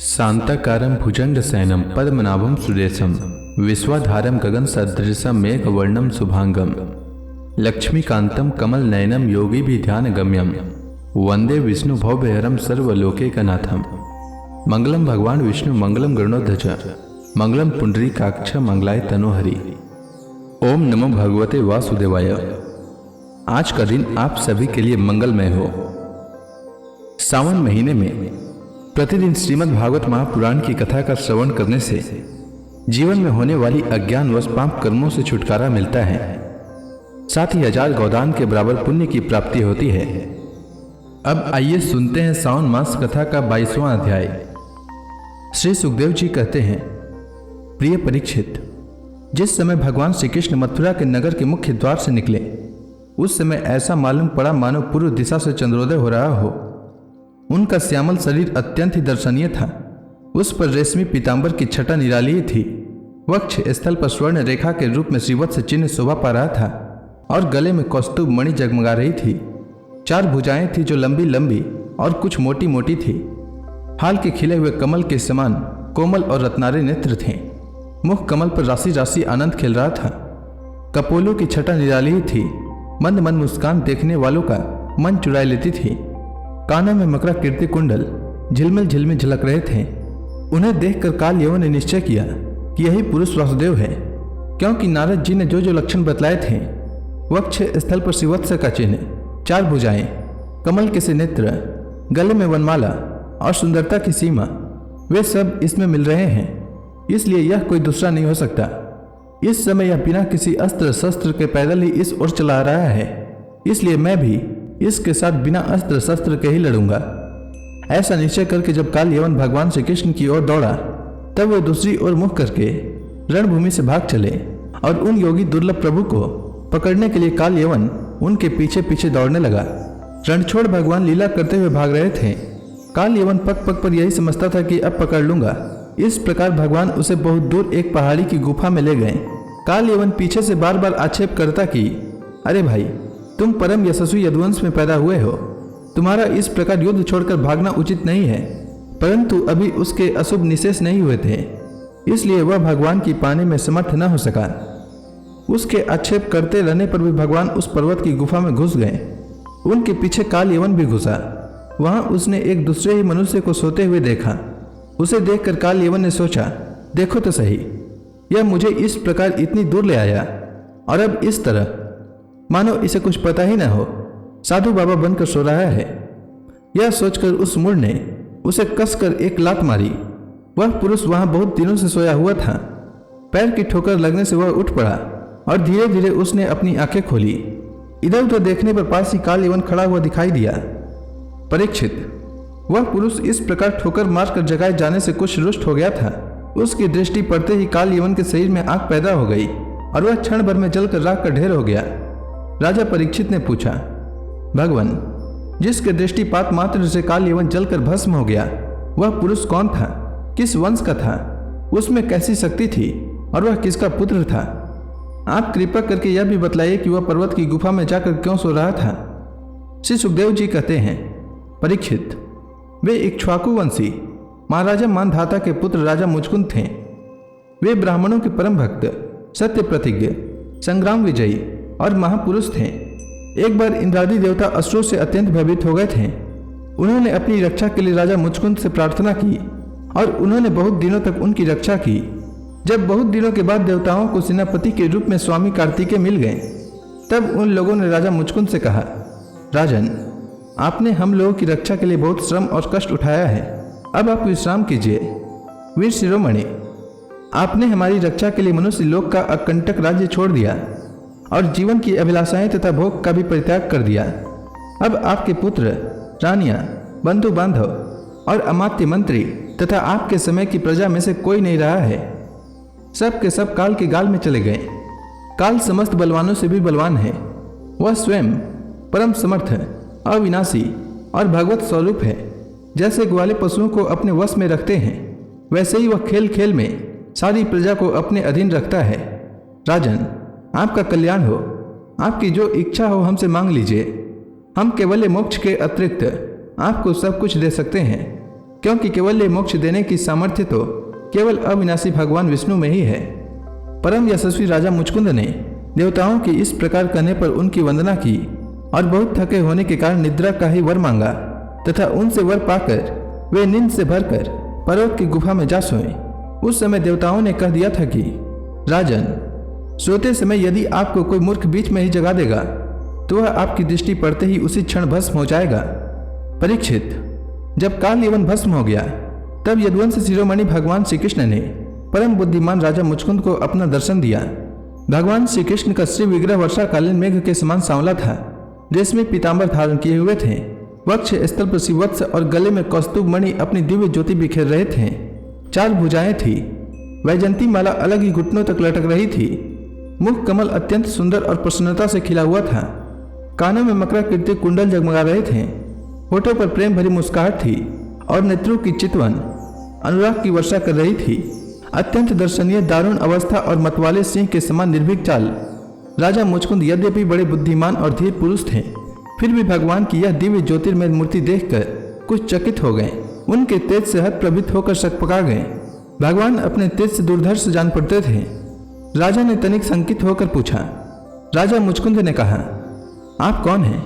शांताकारं भुजंगशयनं पद्मनाभं सुरेशं विश्वाधारं गगनसदृशं मेघवर्णं शुभांगं लक्ष्मीकान्तं कमलनयनं योगिभिध्यानगम्यं वंदे विष्णुभवभयहरं सर्वलोकैकनाथं। मंगलम भगवान विष्णु मंगलम गरुड़ध्वज मंगलम पुंडरीकाक्ष मंगलाय तनोहरि। ओम नमो भगवते वासुदेवाय। आज का दिन आप सभी के लिए मंगलमय हो। सावन महीने में प्रतिदिन श्रीमद् भागवत महापुराण की कथा का श्रवण करने से जीवन में होने वाली अज्ञान व पाप कर्मों से छुटकारा मिलता है, साथ ही 1000 गोदान के बराबर पुण्य की प्राप्ति होती है। अब आइए सुनते हैं सावन मास कथा का 22वां अध्याय। श्री सुखदेव जी कहते हैं, प्रिय परीक्षित, जिस समय भगवान श्री कृष्ण मथुरा के नगर के मुख्य द्वार से निकले, उस समय ऐसा मालूम पड़ा मानो पूर्व दिशा से चंद्रोदय हो रहा हो। उनका श्यामल शरीर अत्यंत ही दर्शनीय था। उस पर रेशमी पीतांबर की छटा निराली थी। वक्ष स्थल पर स्वर्ण रेखा के रूप में श्रीवत्स चिन्ह शोभा पा रहा था और गले में कौस्तुभ मणि जगमगा रही थी। 4 भुजाएं थी जो लंबी लंबी और कुछ मोटी मोटी थी। हाल के खिले हुए कमल के समान कोमल और रत्नारे नेत्र थे। मुख कमल पर राशि राशि आनंद खेल रहा था। कपोलों की छटा निराली थी। मंद मंद मुस्कान देखने वालों का मन चुरा लेती थी। कानों में मकरा कीर्ति कुंडल झिलमिल झिलमिल झलक रहे थे। उन्हें देखकर काल यवन ने निश्चय किया कि यही पुरुष वासुदेव है, क्योंकि नारद जी ने जो जो लक्षण बतलाए थे, वक्ष स्थल पर शिवत्स का चिन्ह, 4 भुजाएं, कमल के से नेत्र, गले में वनमाला और सुंदरता की सीमा, वे सब इसमें मिल रहे हैं। इसलिए यह कोई दूसरा नहीं हो सकता। इस समय यह बिना किसी अस्त्र शस्त्र के पैदल ही इस ओर चला रहा है, इसलिए मैं भी इसके साथ बिना अस्त्र शस्त्र के ही लड़ूंगा। ऐसा निश्चय करके जब काल यवन भगवान श्री कृष्ण की ओर दौड़ा, तब वे दूसरी ओर मुख करके रणभूमि से भाग चले और उन योगी दुर्लभ प्रभु को पकड़ने के लिए काल यवन उनके पीछे पीछे दौड़ने लगा। रणछोड़ भगवान लीला करते हुए भाग रहे थे। काल यवन पग पग पर यही समझता था कि अब पकड़ लूंगा। इस प्रकार भगवान उसे बहुत दूर एक पहाड़ी की गुफा में ले गए। काल यवन पीछे से बार बार आक्षेप करता कि अरे भाई, तुम परम यशस्वी यदुवंश में पैदा हुए हो, तुम्हारा इस प्रकार युद्ध छोड़कर भागना उचित नहीं है। परंतु अभी उसके अशुभ निशेष नहीं हुए थे, इसलिए वह भगवान की पाने में समर्थ न हो सका। उसके आक्षेप करते रहने पर भी भगवान उस पर्वत की गुफा में घुस गए। उनके पीछे काल यवन भी घुसा। वहां उसने एक दूसरे ही मनुष्य को सोते हुए देखा। उसे देखकर काल यवन ने सोचा, देखो तो सही, यह मुझे इस प्रकार इतनी दूर ले आया और अब इस तरह मानो इसे कुछ पता ही न हो, साधु बाबा बनकर सो रहा है। यह सोचकर उस मूढ़ ने उसे कसकर एक लात मारी। वह पुरुष वहां बहुत दिनों से सोया हुआ था। पैर की ठोकर लगने से वह उठ पड़ा और धीरे धीरे उसने अपनी आंखें खोली। इधर उधर देखने पर पास ही काल यवन खड़ा हुआ दिखाई दिया। परीक्षित, वह पुरुष इस प्रकार ठोकर मारकर जगाए जाने से कुछ रुष्ट हो गया था। उसकी दृष्टि पड़ते ही काल यवन के शरीर में आग पैदा हो गई और वह क्षण भर में जलकर राख का ढेर हो गया। राजा परीक्षित ने पूछा, भगवान, जिसके दृष्टिपात मात्र से काल यवन जलकर भस्म हो गया, वह पुरुष कौन था? किस वंश का था? उसमें कैसी शक्ति थी और वह किसका पुत्र था? आप कृपा करके यह भी बतलाइए कि वह पर्वत की गुफा में जाकर क्यों सो रहा था। श्री सुखदेव जी कहते हैं, परीक्षित, वे इक्ष्वाकु वंशी महाराजा मानधाता के पुत्र राजा मुचकुंद थे। वे ब्राह्मणों के परम भक्त, सत्य प्रतिज्ञ, संग्राम विजयी और महापुरुष थे। एक बार इंद्रादि देवता असुरों से अत्यंत भयभीत हो गए थे। उन्होंने अपनी रक्षा के लिए राजा मुचकुंद से प्रार्थना की और उन्होंने बहुत दिनों तक उनकी रक्षा की। जब बहुत दिनों के बाद देवताओं को सेनापति के रूप में स्वामी कार्तिकेय मिल गए, तब उन लोगों ने राजा मुचकुंद से कहा, राजन, आपने हम लोगों की रक्षा के लिए बहुत श्रम और कष्ट उठाया है, अब आप विश्राम कीजिए। वीर शिरोमणि, आपने हमारी रक्षा के लिए मनुष्य लोक का अकंटक राज्य छोड़ दिया और जीवन की अभिलाषाएं तथा भोग का भी परित्याग कर दिया। अब आपके पुत्र, रानियां, बंधु बांधव और अमात्य मंत्री तथा आपके समय की प्रजा में से कोई नहीं रहा है। सब के सब काल के गाल में चले गए। काल समस्त बलवानों से भी बलवान है। वह स्वयं परम समर्थ, अविनाशी और भगवत स्वरूप है। जैसे ग्वाले पशुओं को अपने वश में रखते हैं, वैसे ही वह खेल खेल में सारी प्रजा को अपने अधीन रखता है। राजन, आपका कल्याण हो। आपकी जो इच्छा हो हमसे मांग लीजिए। हम केवल मोक्ष के अतिरिक्त आपको सब कुछ दे सकते हैं। क्योंकि केवल मोक्ष देने की सामर्थ्य तो केवल अविनाशी भगवान विष्णु में ही है। परम यशस्वी राजा मुचकुंद ने देवताओं की इस प्रकार कहने पर उनकी वंदना की और बहुत थके होने के कारण निद्रा का ही वर मांगा तथा उनसे वर पाकर वे नींद से भरकर पर्वत की गुफा में जा सोए। उस समय देवताओं ने कह दिया था कि राजन, सोते समय यदि आपको कोई मूर्ख बीच में ही जगा देगा तो वह आपकी दृष्टि पड़ते ही उसी क्षण भस्म हो जाएगा। परीक्षित, जब काल यवन भस्म हो गया तब यदुवंश शिरोमणि भगवान श्री कृष्ण ने परम बुद्धिमान राजा मुचकुंद को अपना दर्शन दिया। भगवान श्री कृष्ण का श्री विग्रह वर्षाकालीन मेघ के समान सांवला था। रेशमी पीतांबर धारण किए हुए थे। वक्ष स्थल पर शिवत्स और गले में कौस्तुभ मणि अपनी दिव्य ज्योति बिखेर रहे थे। 4 भुजाएं थी। वैजंती माला अलग ही घुटनों तक लटक रही थी। मुख कमल अत्यंत सुंदर और प्रसन्नता से खिला हुआ था। कानों में मकराकृति कुंडल जगमगा रहे थे। होठों पर प्रेम भरी मुस्कुराहट थी और नेत्रों की चितवन अनुराग की वर्षा कर रही थी। अत्यंत दर्शनीय दारुण अवस्था और मतवाले सिंह के समान निर्भीक चाल। राजा मुचकुंद यद्यपि बड़े बुद्धिमान और धीर पुरुष थे, फिर भी भगवान की यह दिव्य ज्योतिर्मय मूर्ति देखकर कुछ चकित हो गए। उनके तेज से हत प्रभित होकर सकपका गए। भगवान अपने तेज से दुर्धर्ष जान पड़ते थे। राजा ने तनिक संकित होकर पूछा। राजा मुचकुंद ने कहा, आप कौन हैं?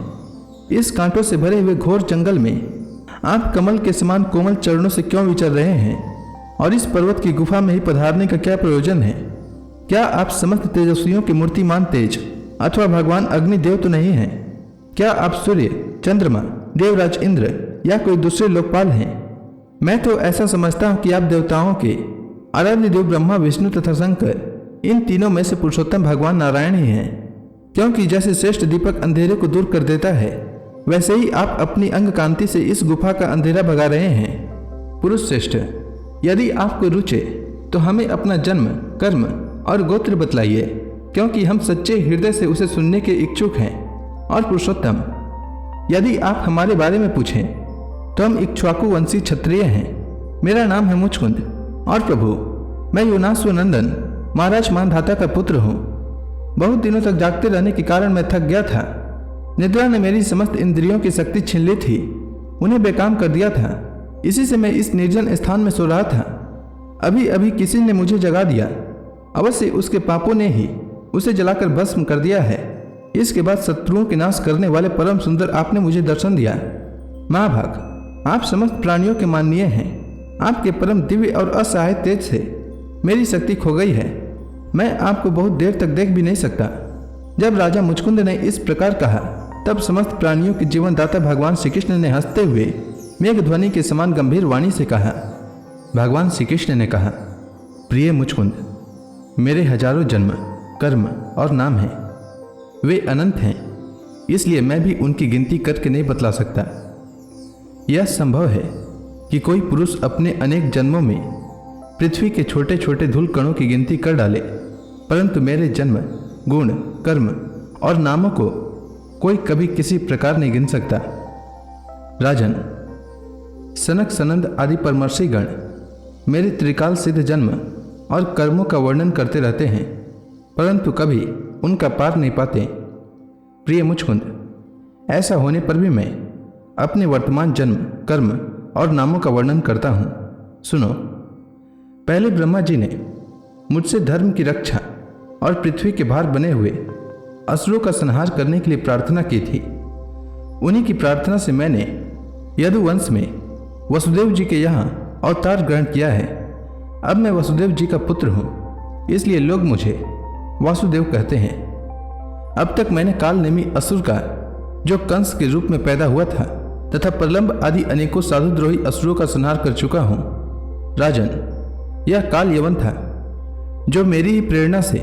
इस कांटों से भरे हुए घोर जंगल में आप कमल के समान कोमल चरणों से क्यों विचर रहे हैं? और इस पर्वत की गुफा में ही पधारने का क्या प्रयोजन है? क्या आप समस्त तेजस्वियों के मूर्तिमान तेज अथवा भगवान अग्निदेव तो नहीं हैं? क्या आप सूर्य, चंद्रमा, देवराज इंद्र या कोई दूसरे लोकपाल हैं? मैं तो ऐसा समझता हूँ कि आप देवताओं के आराध्य देव ब्रह्मा, विष्णु तथा शंकर, इन तीनों में से पुरुषोत्तम भगवान नारायण ही हैं। क्योंकि जैसे श्रेष्ठ दीपक अंधेरे को दूर कर देता है, वैसे ही आप अपनी अंग कांति से इस गुफा का अंधेरा भगा रहे हैं। पुरुष श्रेष्ठ, यदि आपको रुचे तो हमें अपना जन्म, कर्म और गोत्र बतलाइए, क्योंकि हम सच्चे हृदय से उसे सुनने के इच्छुक हैं। और पुरुषोत्तम, यदि आप हमारे बारे में पूछें तो हम इक्ष्वाकु वंशी क्षत्रिय हैं। मेरा नाम है मुचकुंद और प्रभु, मैं योनाश्व नंदन महाराज मानधाता का पुत्र हूँ। बहुत दिनों तक जागते रहने के कारण मैं थक गया था। निद्रा ने मेरी समस्त इंद्रियों की शक्ति छीन ली थी, उन्हें बेकाम कर दिया था। इसी से मैं इस निर्जन स्थान में सो रहा था। अभी अभी किसी ने मुझे जगा दिया। अवश्य उसके पापों ने ही उसे जलाकर भस्म कर दिया है। इसके बाद शत्रुओं के नाश करने वाले परम सुंदर आपने मुझे दर्शन दिया। महाभाग, आप समस्त प्राणियों के माननीय हैं। आपके परम दिव्य और असहाय तेज से मेरी शक्ति खो गई है। मैं आपको बहुत देर तक देख भी नहीं सकता। जब राजा मुचकुंद ने इस प्रकार कहा, तब समस्त प्राणियों के जीवन दाता भगवान श्री कृष्ण ने हंसते हुए मेघ ध्वनि के समान गंभीर वाणी से कहा। भगवान श्री कृष्ण ने कहा, प्रिय मुचकुंद, मेरे हजारों जन्म, कर्म और नाम हैं। वे अनंत हैं, इसलिए मैं भी उनकी गिनती करके नहीं बतला सकता। यह संभव है कि कोई पुरुष अपने अनेक जन्मों में पृथ्वी के छोटे छोटे धूल कणों की गिनती कर डाले, परंतु मेरे जन्म, गुण, कर्म और नामों को कोई कभी किसी प्रकार नहीं गिन सकता। राजन, सनक सनंद आदि परमर्षि गण मेरे त्रिकाल सिद्ध जन्म और कर्मों का वर्णन करते रहते हैं, परंतु कभी उनका पार नहीं पाते। प्रिय मुचकुंद, ऐसा होने पर भी मैं अपने वर्तमान जन्म, कर्म और नामों का वर्णन करता हूँ। सुनो। पहले ब्रह्मा जी ने मुझसे धर्म की रक्षा और पृथ्वी के भार बने हुए असुरों का संहार करने के लिए प्रार्थना की थी। उन्हीं की प्रार्थना से मैंने यदुवंश में वसुदेव जी के यहाँ अवतार ग्रहण किया है। अब मैं वसुदेव जी का पुत्र हूँ, इसलिए लोग मुझे वासुदेव कहते हैं। अब तक मैंने काल नेमी असुर का, जो कंस के रूप में पैदा हुआ था, तथा प्रलंब आदि अनेकों साधुद्रोही असुरों का संहार कर चुका हूँ। राजन, यह काल यवन था, जो मेरी ही प्रेरणा से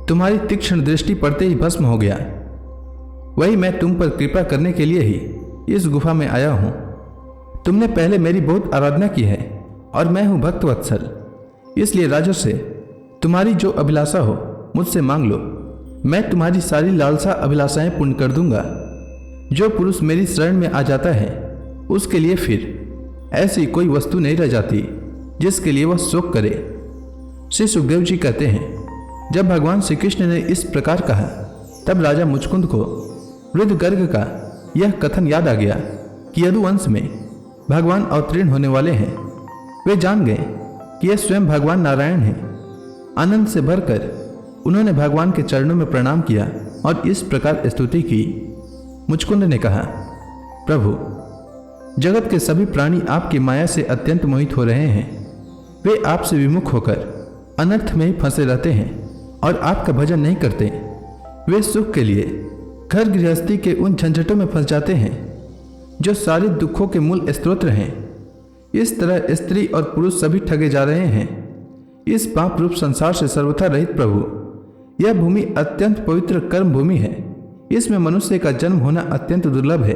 तुम्हारी तीक्ष्ण दृष्टि पड़ते ही भस्म हो गया। वही मैं तुम पर कृपा करने के लिए ही इस गुफा में आया हूँ। तुमने पहले मेरी बहुत आराधना की है और मैं हूँ भक्त वत्सल, इसलिए राजन से तुम्हारी जो अभिलाषा हो मुझसे मांग लो। मैं तुम्हारी सारी लालसा अभिलाषाएं पूर्ण कर दूंगा। जो पुरुष मेरी शरण में आ जाता है, उसके लिए फिर ऐसी कोई वस्तु नहीं रह जाती जिसके लिए वह शोक करे। श्री सुखदेव जी कहते हैं, जब भगवान श्री कृष्ण ने इस प्रकार कहा, तब राजा मुचकुंद को वृद्ध गर्ग का यह कथन याद आ गया कि यदुवंश में भगवान अवतीर्ण होने वाले हैं। वे जान गए कि यह स्वयं भगवान नारायण हैं। आनंद से भरकर उन्होंने भगवान के चरणों में प्रणाम किया और इस प्रकार स्तुति की। मुचकुंद ने कहा, प्रभु, जगत के सभी प्राणी आपकी माया से अत्यंत मोहित हो रहे हैं। वे आपसे विमुख होकर अनर्थ में ही फंसे रहते हैं और आपका भजन नहीं करते। वे सुख के लिए घर गृहस्थी के उन झंझटों में फंस जाते हैं जो सारे दुखों के मूल स्रोत हैं। इस तरह स्त्री और पुरुष सभी ठगे जा रहे हैं इस पाप रूप संसार से सर्वथा रहित प्रभु। यह भूमि अत्यंत पवित्र कर्म भूमि है। इसमें मनुष्य का जन्म होना अत्यंत दुर्लभ है।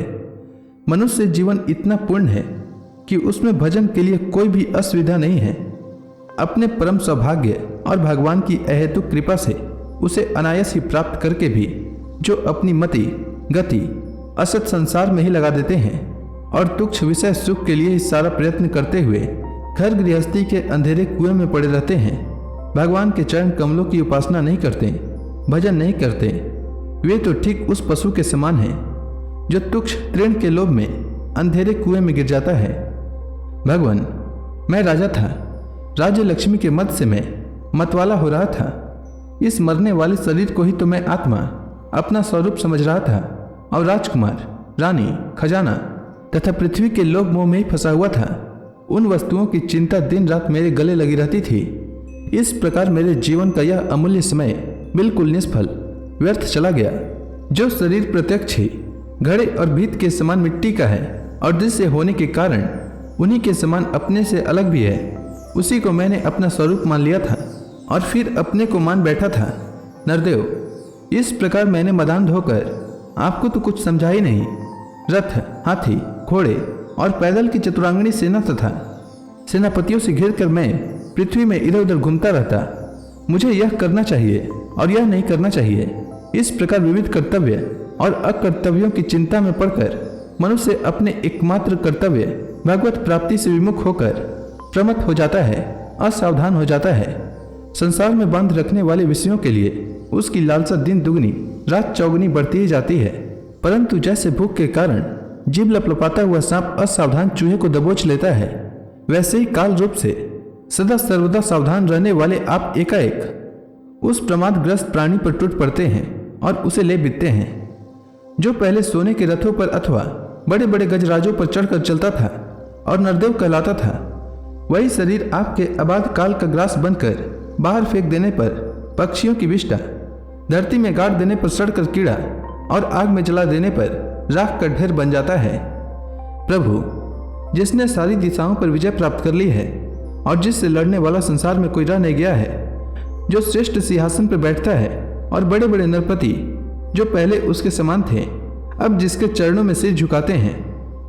मनुष्य जीवन इतना पूर्ण है कि उसमें भजन के लिए कोई भी असुविधा नहीं है। अपने परम सौभाग्य और भगवान की अहेतुक कृपा से उसे अनायास ही प्राप्त करके भी जो अपनी मति गति असत संसार में ही लगा देते हैं और तुच्छ विषय सुख के लिए ही सारा प्रयत्न करते हुए घर गृहस्थी के अंधेरे कुएं में पड़े रहते हैं, भगवान के चरण कमलों की उपासना नहीं करते, भजन नहीं करते। वे तो ठीक उस पशु के समान हैं जो तुच्छ तृण के लोभ में अंधेरे कुएं में गिर जाता है। भगवान, मैं राजा था। राज्य लक्ष्मी के मद से मैं मतवाला हो रहा था। इस मरने वाले शरीर को ही तो मैं आत्मा अपना स्वरूप समझ रहा था और राजकुमार, रानी, खजाना तथा पृथ्वी के लोभ मोह में ही फंसा हुआ था। उन वस्तुओं की चिंता दिन रात मेरे गले लगी रहती थी। इस प्रकार मेरे जीवन का यह अमूल्य समय बिल्कुल निष्फल व्यर्थ चला गया। जो शरीर प्रत्यक्ष ही घड़े और भीत के समान मिट्टी का है और दृश्य होने के कारण उन्हीं के समान अपने से अलग भी है, उसी को मैंने अपना स्वरूप मान लिया था और फिर अपने को मान बैठा था। नरदेव, इस प्रकार मैंने मदान होकर आपको तो कुछ समझा ही नहीं। रथ, हाथी, घोड़े और पैदल की चतुरांगनी सेना तथा सेनापतियों से घिरकर मैं पृथ्वी में इधर उधर घूमता रहता। मुझे यह करना चाहिए और यह नहीं करना चाहिए। इस प्रकार विविध कर्तव्य और अकर्तव्यों की चिंता में पड़कर मनुष्य अपने एकमात्र कर्तव्य भगवत प्राप्ति से विमुख होकर प्रमत्त हो जाता है, असावधान हो जाता है। संसार में बांध रखने वाले विषयों के लिए उसकी लालसा दिन दुगनी रात चौगुनी बढ़ती ही जाती है। परंतु जैसे भूख के कारण जीभ लपलपाता हुआ सांप असावधान चूहे को दबोच लेता है, वैसे ही काल रूप से सदा सर्वदा सावधान रहने वाले आप एकाएक उस प्रमादग्रस्त प्राणी पर टूट पड़ते हैं और उसे ले बीतते हैं। जो पहले सोने के रथों पर अथवा बड़े बड़े गजराजों पर चढ़कर चलता था और नरदेव कहलाता था, वही शरीर आपके अबाध काल का ग्रास बनकर बाहर फेंक देने पर पक्षियों की विष्ठा, धरती में गाड़ देने पर सड़कर कीड़ा और आग में जला देने पर राख का ढेर बन जाता है। प्रभु, जिसने सारी दिशाओं पर विजय प्राप्त कर ली है और जिससे लड़ने वाला संसार में कोई रह नहीं गया है, जो श्रेष्ठ सिंहासन पर बैठता है और बड़े बड़े नरपति जो पहले उसके समान थे अब जिसके चरणों में सिर झुकाते हैं,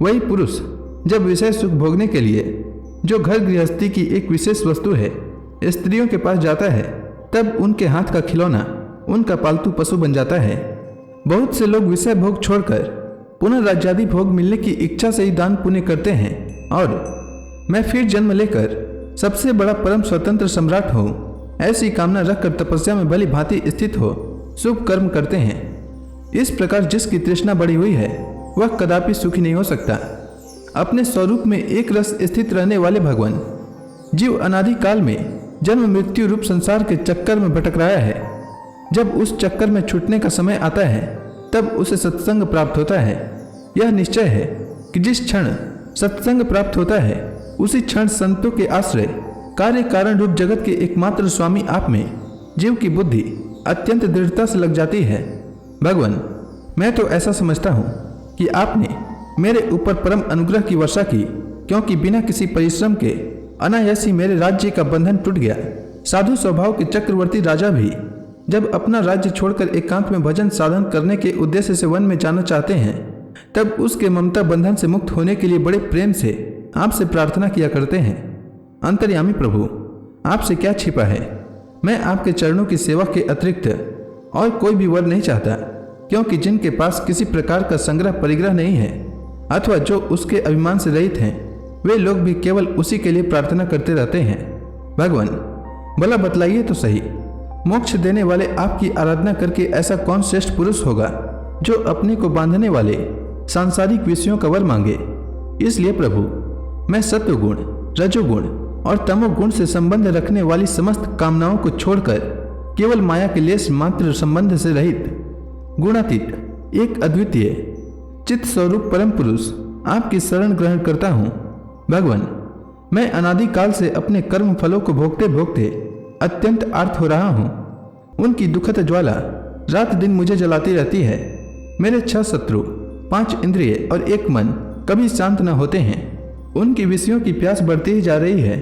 वही पुरुष जब विषय सुख भोगने के लिए जो घर गृहस्थी की एक विशेष वस्तु है स्त्रियों के पास जाता है, तब उनके हाथ का खिलौना उनका पालतू पशु बन जाता है। बहुत से लोग विषय भोग छोड़कर पुनः राज्यादि भोग मिलने की इच्छा से ही दान पुण्य करते हैं और मैं फिर जन्म लेकर सबसे बड़ा परम स्वतंत्र सम्राट हो ऐसी कामना रखकर तपस्या में भली भांति स्थित हो शुभ कर्म करते हैं। इस प्रकार जिसकी तृष्णा बढ़ी हुई है वह कदापि सुखी नहीं हो सकता। अपने स्वरूप में एक रस स्थित रहने वाले भगवान, जीव अनादि काल में जन्म मृत्यु रूप संसार के चक्कर में भटक रहा है। जब उस चक्कर में छूटने का समय आता है तब उसे सत्संग प्राप्त होता है। यह निश्चय है कि जिस क्षण सत्संग प्राप्त होता है उसी क्षण संतों के आश्रय कार्य कारण रूप जगत के एकमात्र स्वामी आप में जीव की बुद्धि अत्यंत दृढ़ता से लग जाती है। भगवान, मैं तो ऐसा समझता हूँ कि आपने मेरे ऊपर परम अनुग्रह की वर्षा की, क्योंकि बिना किसी परिश्रम के अनायास ही मेरे राज्य का बंधन टूट गया। साधु स्वभाव के चक्रवर्ती राजा भी जब अपना राज्य छोड़कर एकांत में भजन साधन करने के उद्देश्य से वन में जाना चाहते हैं, तब उसके ममता बंधन से मुक्त होने के लिए बड़े प्रेम से आपसे प्रार्थना किया करते हैं। अंतर्यामी प्रभु, आपसे क्या छिपा है? मैं आपके चरणों की सेवा के अतिरिक्त और कोई भी वर नहीं चाहता, क्योंकि जिनके पास किसी प्रकार का संग्रह परिग्रह नहीं है अथवा जो उसके अभिमान से रहित हैं, वे लोग भी केवल उसी के लिए प्रार्थना करते रहते हैं। भगवान, भला बतलाइए तो सही, मोक्ष देने वाले आपकी आराधना करके ऐसा कौन श्रेष्ठ पुरुष होगा जो अपने को बांधने वाले सांसारिक विषयों का वर मांगे? इसलिए प्रभु, मैं सत्वगुण, रजोगुण और तमोगुण से संबंध रखने वाली समस्त कामनाओं को छोड़कर केवल माया के लेस मात्र संबंध से रहित, गुणातीत, एक अद्वितीय चित्त स्वरूप परम पुरुष आपकी शरण ग्रहण करता हूँ। भगवान, मैं अनादिकाल से अपने कर्म फलों को भोगते भोगते अत्यंत आर्त हो रहा हूँ। उनकी दुखद ज्वाला रात दिन मुझे जलाती रहती है। मेरे 6 शत्रु, 5 इंद्रिय और 1 मन कभी शांत न होते हैं। उनकी विषयों की प्यास बढ़ती ही जा रही है।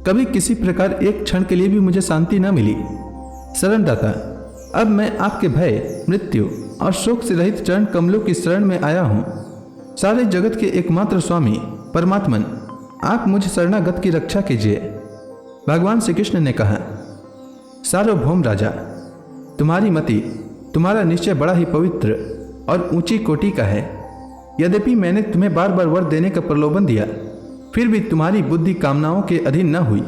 कभी किसी प्रकार एक क्षण के लिए भी मुझे शांति न मिली। शरणदाता, अब मैं आपके भय, मृत्यु और शोक से रहित चरण कमलों की शरण में आया हूँ। सारे जगत के एकमात्र स्वामी परमात्मन, आप मुझ शरणागत की रक्षा कीजिए। भगवान श्री कृष्ण ने कहा, सार्वभौम राजा, तुम्हारी मति, तुम्हारा निश्चय बड़ा ही पवित्र और ऊंची कोटि का है। यद्यपि मैंने तुम्हें बार बार वर देने का प्रलोभन दिया, फिर भी तुम्हारी बुद्धि कामनाओं के अधीन न हुई।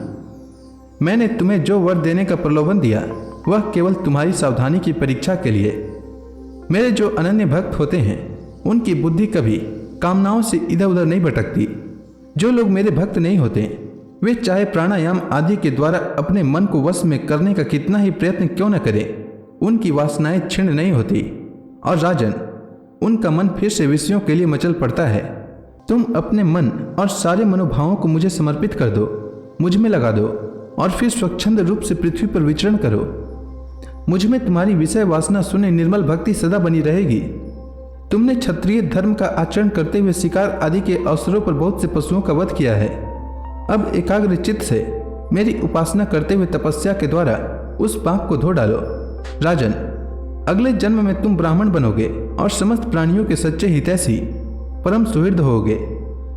मैंने तुम्हें जो वर देने का प्रलोभन दिया वह केवल तुम्हारी सावधानी की परीक्षा के लिए। मेरे जो अनन्य भक्त होते हैं उनकी बुद्धि कभी कामनाओं से इधर उधर नहीं भटकती। जो लोग मेरे भक्त नहीं होते वे चाहे प्राणायाम आदि के द्वारा अपने मन को वश में करने का कितना ही प्रयत्न क्यों न करें, उनकी वासनाएं क्षीण नहीं होती। और राजन, उनका मन फिर से विषयों के लिए मचल पड़ता है। तुम अपने मन और सारे मनोभावों को मुझे समर्पित कर दो, मुझ में लगा दो और फिर स्वच्छंद रूप से पृथ्वी पर विचरण करो। मुझ में तुम्हारी विषय वासना सुने निर्मल भक्ति सदा बनी रहेगी। तुमने क्षत्रिय धर्म का आचरण करते हुए शिकार आदि के अवसरों पर बहुत से पशुओं का वध किया है। अब एकाग्र चित्त से मेरी उपासना करते हुए तपस्या के द्वारा उस पाप को धो डालो। राजन, अगले जन्म में तुम ब्राह्मण बनोगे और समस्त प्राणियों के सच्चे हितैषी परम सुहृद होगे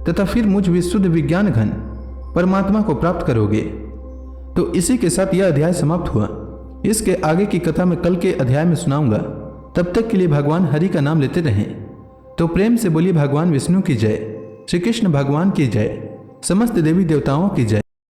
तथा फिर मुझ विशुद्ध विज्ञान घन परमात्मा को प्राप्त करोगे। तो इसी के साथ यह अध्याय समाप्त हुआ। इसके आगे की कथा मैं कल के अध्याय में सुनाऊंगा। तब तक के लिए भगवान हरि का नाम लेते रहें। तो प्रेम से बोलिए भगवान विष्णु की जय, श्री कृष्ण भगवान की जय, समस्त देवी देवताओं की जय।